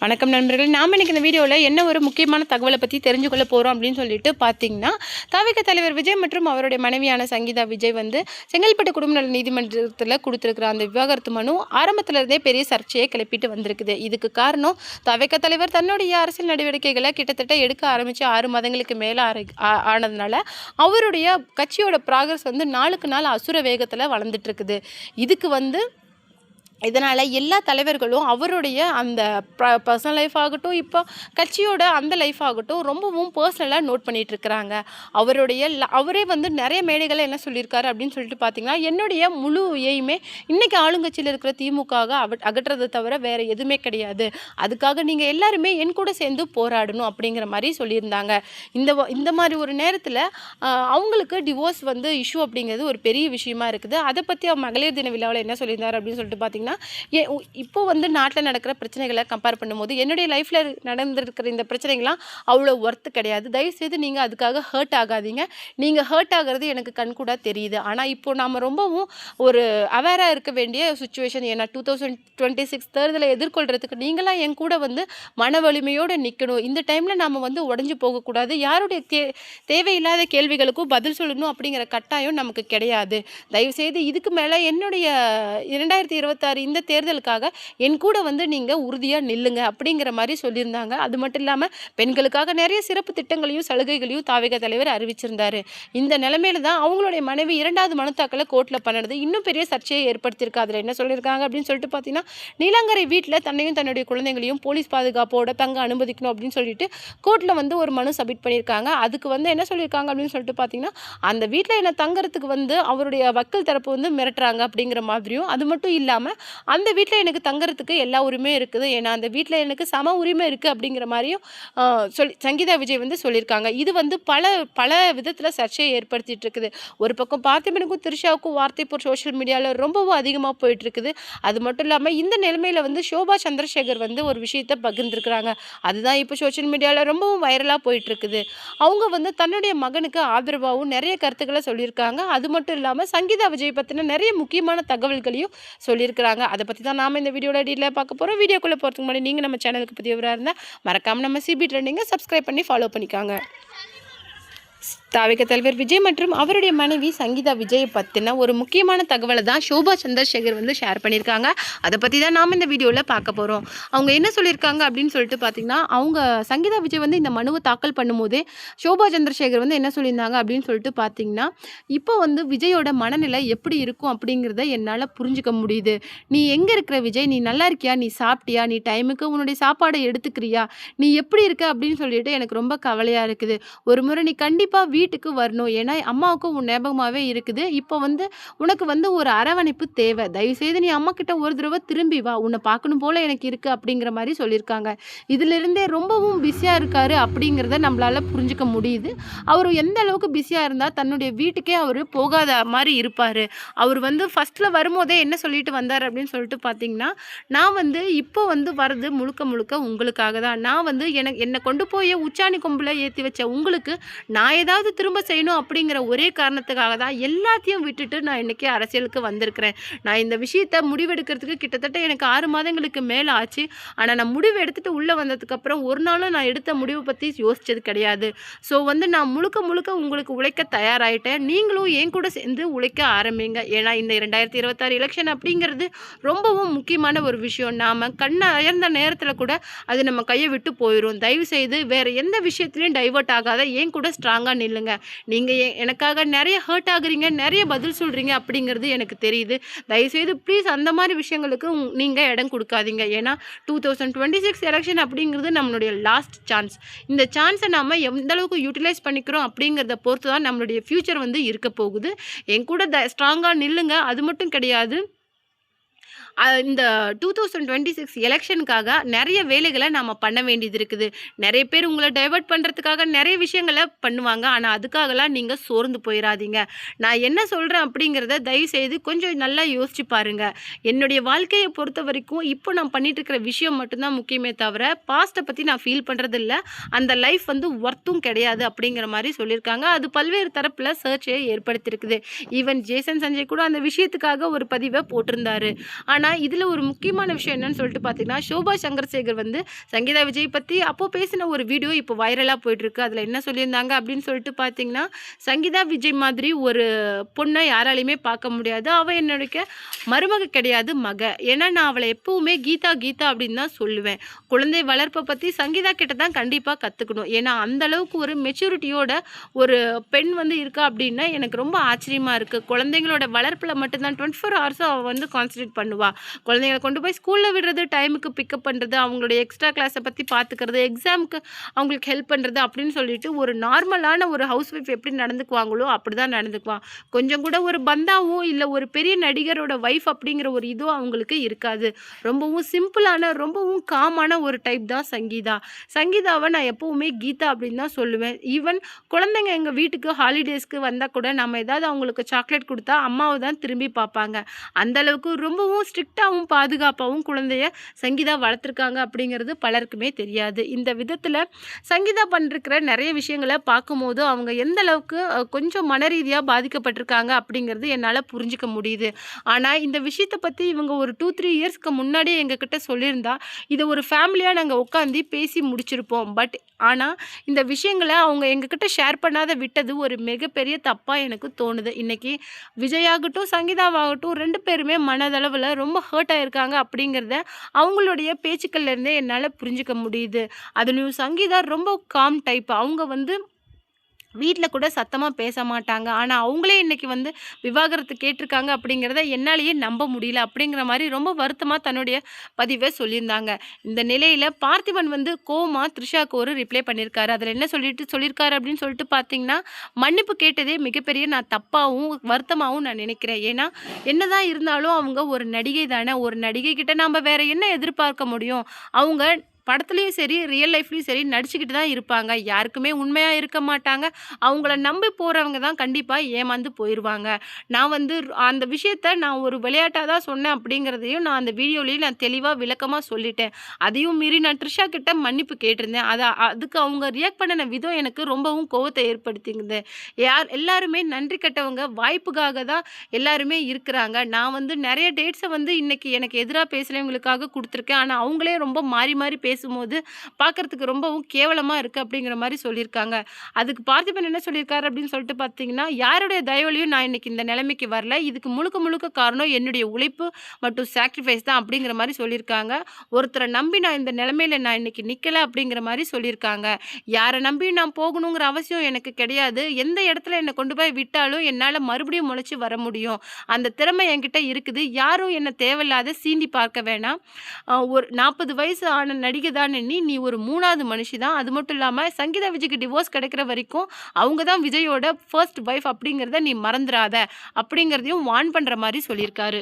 வணக்கம் நண்பர்கள். நாம் இன்றைக்கி இந்த வீடியோவில் என்ன ஒரு முக்கியமான தகவலை பற்றி தெரிஞ்சுக்கொள்ள போகிறோம் அப்படின்னு சொல்லிட்டு பார்த்தீங்கன்னா, தவிக தலைவர் விஜய் மற்றும் அவருடைய மனைவியான சங்கீதா விஜய் வந்து செங்கல்பட்டு குடும்ப நல நீதிமன்றத்தில் கொடுத்துருக்குற அந்த விவாகரத்து மனு ஆரம்பத்திலிருந்தே பெரிய சர்ச்சையை கிளப்பிட்டு வந்திருக்குது. இதுக்கு காரணம் தவிக தலைவர் தன்னுடைய அரசியல் நடவடிக்கைகளை கிட்டத்தட்ட எடுக்க ஆரம்பித்து 6 மாதங்களுக்கு மேலே ஆனதுனால அவருடைய கட்சியோட ப்ராக்ரஸ் வந்து நாளுக்கு நாள் அசுர வேகத்தில் வளர்ந்துட்டுருக்குது. இதுக்கு வந்து இதனால் எல்லா தலைவர்களும் அவருடைய அந்த பர்சனல் லைஃப் ஆகட்டும், இப்போ கட்சியோட அந்த லைஃப் ஆகட்டும் ரொம்பவும் பர்சனலாக நோட் பண்ணிகிட்ருக்கிறாங்க. அவரே வந்து நிறைய மேடைகளை என்ன சொல்லியிருக்காரு அப்படின்னு சொல்லிட்டு பார்த்தீங்கன்னா, என்னுடைய முழு எய்மே இன்றைக்கி ஆளுங்கட்சியில் இருக்கிற திமுகவை அகற்றதை தவிர வேறு எதுவுமே கிடையாது. அதுக்காக நீங்கள் எல்லாருமே என் கூட சேர்ந்து போராடணும் அப்படிங்கிற மாதிரி சொல்லியிருந்தாங்க. இந்த மாதிரி ஒரு நேரத்தில் அவங்களுக்கு டிவோர்ஸ் வந்து இஷ்யூ அப்படிங்கிறது ஒரு பெரிய விஷயமா இருக்குது. அதை பற்றி மகளிர் தின விழாவில் என்ன சொல்லியிருந்தார் அப்படின்னு சொல்லிட்டு பார்த்தீங்கன்னா, இப்போ வந்து நாட்டில் நடக்கிற பிரச்சனைகளை கம்பேர் பண்ணும்போது என்னுடைய லைஃப்பில் நடந்திருக்கிற இந்த பிரச்சனைகள்லாம் அவ்வளோ ஒர்த்து கிடையாது. தயவுசெய்து நீங்கள் அதுக்காக ஹர்ட் ஆகாதீங்க. நீங்கள் ஹர்ட் ஆகிறது எனக்கு கண்கூடாக தெரியுது. ஆனால் இப்போ நாம் ரொம்பவும் ஒரு அவேராக இருக்க வேண்டிய சுச்சுவேஷன். ஏன்னா 2026 தேர்தலை எதிர்கொள்கிறதுக்கு நீங்களாம் என் கூட வந்து மன வலிமையோடு நிற்கணும். இந்த டைமில் நாம் வந்து உடஞ்சி போகக்கூடாது. யாருடைய தேவையில்லாத கேள்விகளுக்கும் பதில் சொல்லணும் அப்படிங்கிற கட்டாயம் நமக்கு கிடையாது. தயவுசெய்து இதுக்கு மேலே என்னுடைய 2026 இந்த தேர்தலுக்காக என் கூட வந்து நீங்கள் உறுதியாக நில்லுங்க அப்படிங்கிற மாதிரி சொல்லியிருந்தாங்க. அது மட்டும் இல்லாமல் பெண்களுக்காக நிறைய சிறப்பு திட்டங்களையும் சலுகைகளையும் தாவேகா தலைவர் அறிவிச்சிருந்தார். இந்த நிலைமையில தான் அவங்களுடைய மனைவி 2வது மனு தாக்கலை கோர்ட்டில் பண்ணினது இன்னும் பெரிய சர்ச்சையை ஏற்படுத்தியிருக்கு. அதில் என்ன சொல்லியிருக்காங்க அப்படின்னு சொல்லிட்டு பார்த்தீங்கன்னா, நீலாங்கரை வீட்டில் தன்னையும் தன்னுடைய குழந்தைங்களையும் போலீஸ் பாதுகாப்போட தங்க அனுமதிக்கணும் அப்படின்னு சொல்லிட்டு கோர்ட்டில் வந்து ஒரு மனு சப்மிட் பண்ணியிருக்காங்க. அதுக்கு வந்து என்ன சொல்லியிருக்காங்க அப்படின்னு சொல்லிட்டு பார்த்தீங்கன்னா, அந்த வீட்டில் என்ன தங்குறதுக்கு வந்து அவருடைய வக்கீல் தரப்பு வந்து மிரட்டுறாங்க அப்படிங்கிற மாதிரியும், அது மட்டும் இல்லாமல் அந்த வீட்டில் எனக்கு தங்குறதுக்கு எல்லா உரிமையும் இருக்குது, ஏன்னா அந்த வீட்டில் எனக்கு சம உரிமை இருக்குது அப்படிங்கிற மாதிரியும் சங்கீதா விஜய் வந்து சொல்லியிருக்காங்க. இது வந்து பல விதத்தில் சர்ச்சையை ஏற்படுத்திட்டு இருக்குது. ஒரு பக்கம் பார்த்திபனுக்கும் திரிஷாவுக்கும் வார்த்தை போர் சோஷியல் மீடியாவில் ரொம்பவும் அதிகமாக போயிட்டுருக்குது. அது மட்டும் இல்லாமல் இந்த நிலைமையில் வந்து ஷோபா சந்திரசேகர் வந்து ஒரு விஷயத்தை பகிர்ந்துருக்குறாங்க. அதுதான் இப்போ சோஷியல் மீடியாவில் ரொம்பவும் வைரலாக போயிட்டுருக்குது. அவங்க வந்து தன்னுடைய மகனுக்கு ஆதரவாகவும் நிறைய கருத்துக்களை சொல்லியிருக்காங்க. அது மட்டும் இல்லாமல் சங்கீதா விஜய் பற்றின நிறைய முக்கியமான தகவல்களையும் சொல்லியிருக்கிறாங்க. அதை பற்றி தான் நாம் இந்த வீடியோட டீட்டெயிலாக பார்க்க போகிறோம். வீடியோக்குள்ளே போகிறதுக்கு முன்னாடி நீங்கள் நம்ம சேனலுக்கு புதியவராக இருந்தால் மறக்காமல் நம்ம சிபி ட்ரெண்டிங்கை சப்ஸ்கிரைப் பண்ணி ஃபாலோ பண்ணிக்காங்க. தாவேகா தலைவர் விஜய் மற்றும் அவருடைய மனைவி சங்கீதா விஜயை பற்றின ஒரு முக்கியமான தகவலை தான் ஷோபா சந்திரசேகர் வந்து ஷேர் பண்ணியிருக்காங்க. அதை பற்றி தான் நாம் இந்த வீடியோவில் பார்க்க போகிறோம். அவங்க என்ன சொல்லியிருக்காங்க அப்படின்னு சொல்லிட்டு பார்த்தீங்கன்னா, அவங்க சங்கீதா விஜய் வந்து இந்த மனுவை தாக்கல் பண்ணும்போதே ஷோபா சந்திரசேகர் வந்து என்ன சொல்லியிருந்தாங்க அப்படின்னு சொல்லிட்டு பார்த்தீங்கன்னா, இப்போ வந்து விஜயோட மனநிலை எப்படி இருக்கும் அப்படிங்கிறத என்னால் புரிஞ்சுக்க முடியுது. நீ எங்கே இருக்கிற விஜய்? நீ நல்லா இருக்கியா? நீ சாப்பிட்டியா? நீ டைமுக்கு உன்னுடைய சாப்பாடை எடுத்துக்கிறியா? நீ எப்படி இருக்க அப்படின்னு சொல்லிட்டு எனக்கு ரொம்ப கவலையாக இருக்குது. ஒரு முறை நீ கண்டிப்பாக வீட்டுக்கு வரணும். ஏன்னா அம்மாவுக்கும் உன் ஞாபகமாகவே இருக்குது. இப்போ வந்து உனக்கு வந்து ஒரு அரவணைப்பு தேவை. தயவுசெய்து நீ அம்மா கிட்ட ஒரு தடவை திரும்பி வா. உன்னை பார்க்கணும் போல் எனக்கு இருக்குது அப்படிங்கிற மாதிரி சொல்லியிருக்காங்க. இதிலிருந்தே ரொம்பவும் பிஸியாக இருக்காரு அப்படிங்கிறத நம்மளால் புரிஞ்சுக்க முடியுது. அவர் எந்த அளவுக்கு பிஸியாக இருந்தால் தன்னுடைய வீட்டுக்கே அவர் போகாத மாதிரி இருப்பார். அவர் வந்து ஃபஸ்ட்டில் வரும்போதே என்ன சொல்லிட்டு வந்தார் அப்படின்னு சொல்லிட்டு பார்த்தீங்கன்னா, நான் வந்து இப்போ வந்து வர்றது முழுக்க முழுக்க உங்களுக்காக தான். நான் வந்து என்னை கொண்டு போய் உச்சாணி கொம்பில் ஏற்றி வச்ச உங்களுக்கு நான் ஏதாவது திரும்ப செய்யணும் அப்படிங்கிற ஒரே காரணத்துக்காக தான் எல்லாத்தையும் விட்டுட்டு நான் இன்றைக்கி அரசியலுக்கு வந்திருக்கிறேன். நான் இந்த விஷயத்தை முடிவெடுக்கிறதுக்கு கிட்டத்தட்ட எனக்கு 6 மாதங்களுக்கு மேலே ஆச்சு. ஆனால் நான் முடிவு எடுத்துகிட்டு உள்ளே வந்ததுக்கப்புறம் ஒரு நாளும் நான் எடுத்த முடிவை பற்றி யோசித்தது கிடையாது. ஸோ வந்து நான் முழுக்க முழுக்க உங்களுக்கு உழைக்க தயாராகிட்டேன். நீங்களும் என் கூட சேர்ந்து உழைக்க ஆரம்பிங்க. ஏன்னா இந்த 2026 எலெக்ஷன் அப்படிங்கிறது ரொம்பவும் முக்கியமான ஒரு விஷயம். நாம் கண்ணை அயர்ந்த நேரத்தில் கூட அது நம்ம கையை விட்டு போயிடும். தயவுசெய்து வேறு எந்த விஷயத்துலையும் டைவர்ட் ஆகாத என் கூட ஸ்ட்ராங்காக நில்லுங்க. நீங்கள் எனக்காக நிறைய ஹர்ட் ஆகுறீங்க, நிறைய பதில் சொல்கிறீங்க அப்படிங்கிறது எனக்கு தெரியுது. தயவுசெய்து ப்ளீஸ் அந்த மாதிரி விஷயங்களுக்கு நீங்கள் இடம் கொடுக்காதீங்க. ஏன்னா 2026 எலெக்ஷன் அப்படிங்கிறது நம்மளுடைய லாஸ்ட் சான்ஸ். இந்த சான்ஸை நம்ம எந்த அளவுக்கு யூட்டிலைஸ் பண்ணிக்கிறோம் அப்படிங்கிறத பொறுத்து தான் நம்மளுடைய ஃப்யூச்சர் வந்து இருக்க போகுது. என் கூட ஸ்ட்ராங்காக நில்லுங்க. அது மட்டும் கிடையாது, இந்த 2026 எலெக்ஷனுக்காக நிறைய வேலைகளை நாம் பண்ண வேண்டியது இருக்குது. நிறைய பேர் உங்களை டைவர்ட் பண்ணுறதுக்காக நிறைய விஷயங்களை பண்ணுவாங்க. ஆனால் அதுக்காகலாம் நீங்கள் சோர்ந்து போயிடாதீங்க. நான் என்ன சொல்கிறேன் அப்படிங்கிறத தயவுசெய்து கொஞ்சம் நல்லா யோசிச்சு பாருங்கள். என்னுடைய வாழ்க்கையை பொறுத்த வரைக்கும் இப்போ நான் பண்ணிகிட்டு இருக்கிற விஷயம் மட்டும்தான் முக்கியமே தவிர பாஸ்ட்டை பற்றி நான் ஃபீல் பண்ணுறதில்ல. அந்த லைஃப் வந்து ஒர்த்தும் கிடையாது அப்படிங்கிற மாதிரி சொல்லியிருக்காங்க. அது பல்வேறு தரப்பில் சர்ச்சையை ஏற்படுத்தியிருக்குது. ஈவன் ஜேசன் சஞ்சய் கூட அந்த விஷயத்துக்காக ஒரு பதிவை போட்டிருந்தாரு. ஆனால் ஆனால் இதில் ஒரு முக்கியமான விஷயம் என்னன்னு சொல்லிட்டு பார்த்தீங்கன்னா, ஷோபா சங்கரசேகர் வந்து சங்கீதா விஜய் பற்றி அப்போது பேசின ஒரு வீடியோ இப்போ வைரலாக போயிட்டுருக்கு. அதில் என்ன சொல்லியிருந்தாங்க அப்படின்னு சொல்லிட்டு பார்த்தீங்கன்னா, சங்கீதா விஜய் மாதிரி ஒரு பொண்ணை யாராலையுமே பார்க்க முடியாது. அவள் என்னுடைய மருமக கிடையாது, மக. ஏன்னா நான் அவளை எப்பவுமே கீதா கீதா அப்படின்னு தான் சொல்லுவேன். குழந்தை வளர்ப்பை பற்றி சங்கீதா கிட்ட தான் கண்டிப்பாக கற்றுக்கணும். ஏன்னா அந்த அளவுக்கு ஒரு மெச்சூரிட்டியோட ஒரு பெண் வந்து இருக்கா அப்படின்னா எனக்கு ரொம்ப ஆச்சரியமாக இருக்குது. குழந்தைங்களோட வளர்ப்பில் மட்டும்தான் 24 ஹவர்ஸும் அவள் வந்து கான்சன்ட்ரேட் பண்ணுவாள். குழந்தைங்களை கொண்டு போய் ஸ்கூலில் விடுறது, டைமுக்கு பிக்கப் பண்ணுறது, அவங்களுடைய எக்ஸ்ட்ரா கிளாஸை பற்றி பார்த்துக்கிறது, எக்ஸாமுக்கு அவங்களுக்கு ஹெல்ப் பண்ணுறது அப்படின்னு சொல்லிட்டு ஒரு நார்மலான ஒரு ஹவுஸ் ஒய்ஃப் எப்படி நடந்துக்குவாங்களோ அப்படி தான் நடந்துக்குவான். கொஞ்சம் கூட ஒரு பந்தாவோ இல்லை ஒரு பெரிய நடிகரோட ஒய்ஃப் அப்படிங்கிற ஒரு இதோ அவங்களுக்கு இருக்காது. ரொம்பவும் சிம்பிளான, ரொம்பவும் காமான ஒரு டைப் தான் சங்கீதா. சங்கீதாவை நான் எப்போவுமே கீதா அப்படின்னு தான் சொல்லுவேன். ஈவன் குழந்தைங்க எங்கள் வீட்டுக்கு ஹாலிடேஸ்க்கு வந்தால் கூட நம்ம ஏதாவது அவங்களுக்கு சாக்லேட் கொடுத்தா அம்மாவை தான் திரும்பி பார்ப்பாங்க. அந்தளவுக்கு ரொம்பவும் ஸ்ட்ரிக்டாகவும் பாதுகாப்பாகவும் குழந்தைய சங்கீதா வளர்த்துருக்காங்க அப்படிங்கிறது பலருக்குமே தெரியாது. இந்த விதத்தில் சங்கீதா பண்ணிருக்கிற நிறைய விஷயங்களை பார்க்கும்போது அவங்க எந்த அளவுக்கு கொஞ்சம் மன ரீதியாக பாதிக்கப்பட்டிருக்காங்க அப்படிங்கிறது என்னால் புரிஞ்சிக்க முடியுது. ஆனால் இந்த விஷயத்தை பற்றி இவங்க ஒரு 2-3 இயர்ஸ்க்கு முன்னாடியே எங்ககிட்ட சொல்லியிருந்தா இதை ஒரு ஃபேமிலியாக நாங்கள் உட்காந்து பேசி முடிச்சிருப்போம். பட் ஆனால் இந்த விஷயங்களை அவங்க எங்ககிட்ட ஷேர் பண்ணாத விட்டது ஒரு மிகப்பெரிய தப்பாக எனக்கு தோணுது. இன்றைக்கி விஜயாகட்டும் சங்கீதாவாகட்டும் 2 பேருமே மனதளவில் ரொம்ப ஹர்ட் ஆகிருக்காங்க அப்படிங்கிறத அவங்களுடைய பேச்சுக்கள்லேருந்தே என்னால் புரிஞ்சிக்க முடியுது. அதுலேயும் சங்கீதா ரொம்ப காம் டைப். அவங்க வந்து வீட்டில் கூட சத்தமாக பேச மாட்டாங்க. ஆனால் அவங்களே இன்றைக்கி வந்து விவாகரத்து கேட்டிருக்காங்க அப்படிங்கிறத என்னாலேயே நம்ப முடியல அப்படிங்கிற மாதிரி ரொம்ப வருத்தமாக தன்னுடைய பதிவை சொல்லியிருந்தாங்க. இந்த நிலையில் பார்த்திபன் வந்து கோவமாக த்ரிஷாவுக்கு ஒரு ரிப்ளை பண்ணியிருக்காரு. அதில் என்ன சொல்லியிருக்காரு அப்படின்னு சொல்லிட்டு பார்த்தீங்கன்னா, மன்னிப்பு கேட்டதே மிகப்பெரிய நான் தப்பாகவும் வருத்தமாகவும் நான் நினைக்கிறேன். ஏன்னா என்னதான் இருந்தாலும் அவங்க ஒரு நடிகை தானே. ஒரு நடிகை கிட்ட நாம் வேறு என்ன எதிர்பார்க்க முடியும்? அவங்க படத்துலேயும் சரி, ரியல் லைஃப்லேயும் சரி நடிச்சுக்கிட்டு தான் இருப்பாங்க. யாருக்குமே உண்மையாக இருக்க மாட்டாங்க. அவங்கள நம்பி போகிறவங்க தான் கண்டிப்பாக ஏமாந்து போயிடுவாங்க. நான் வந்து அந்த விஷயத்த நான் ஒரு விளையாட்டாக தான் சொன்னேன் அப்படிங்கிறதையும் நான் அந்த வீடியோலேயும் நான் தெளிவாக விளக்கமாக சொல்லிட்டேன். அதையும் மீறி நான் த்ரிஷா கிட்ட மன்னிப்பு கேட்டிருந்தேன். அதுக்கு அவங்க ரியாக்ட் பண்ணின விதம் எனக்கு ரொம்பவும் கோவத்தை ஏற்படுத்திங்குது. எல்லாருமே நன்றி கெட்டவங்க. வாய்ப்புக்காக தான் எல்லாருமே இருக்கிறாங்க. நான் வந்து நிறைய டேட்ஸை வந்து இன்றைக்கி எனக்கு எதிராக பேசுகிறவங்களுக்காக கொடுத்துருக்கேன். ஆனால் அவங்களே ரொம்ப மாறி மாறி பேசும்போது பார்க்குறதுக்கு ரொம்பவும் கேவலமாக இருக்குது அப்படிங்கிற மாதிரி சொல்லியிருக்காங்க. அதுக்கு பார்த்திபன் என்ன சொல்லியிருக்காரு அப்படின்னு சொல்லிட்டு பார்த்தீங்கன்னா, யாருடைய தயவுலையும் நான் இன்றைக்கி இந்த நிலைமைக்கு வரல. இதுக்கு முழுக்க முழுக்க காரணம் என்னுடைய உழைப்பு மற்றும் சாக்ரிஃபைஸ் தான் அப்படிங்கிற மாதிரி சொல்லியிருக்காங்க. ஒருத்தரை நம்பி நான் இந்த நிலைமையில் நான் இன்றைக்கி நிற்கலை அப்படிங்கிற மாதிரி சொல்லியிருக்காங்க. யாரை நம்பி நான் போகணுங்கிற அவசியம் எனக்கு கிடையாது. எந்த இடத்துல என்னை கொண்டு போய் விட்டாலும் என்னால் மறுபடியும் முளைச்சி வர முடியும். அந்த திறமை என்கிட்ட இருக்குது. யாரும் என்னை தேவையில்லாத சீண்டி பார்க்க வேணாம். ஒரு 40 வயசு ஆன நடிகை தான் நீ ஒரு 3வது மனுஷி தான். அது மட்டும் இல்லாமல் சங்கீதா விஜய்க்கு டிவோர்ஸ் கிடைக்கிற வரைக்கும் அவங்க தான் விஜயோட ஃபர்ஸ்ட் வைஃப் அப்படிங்கிறத நீ மறந்துடாத அப்படிங்கிறதையும் வார்ன் பண்ணுற மாதிரி சொல்லியிருக்காரு.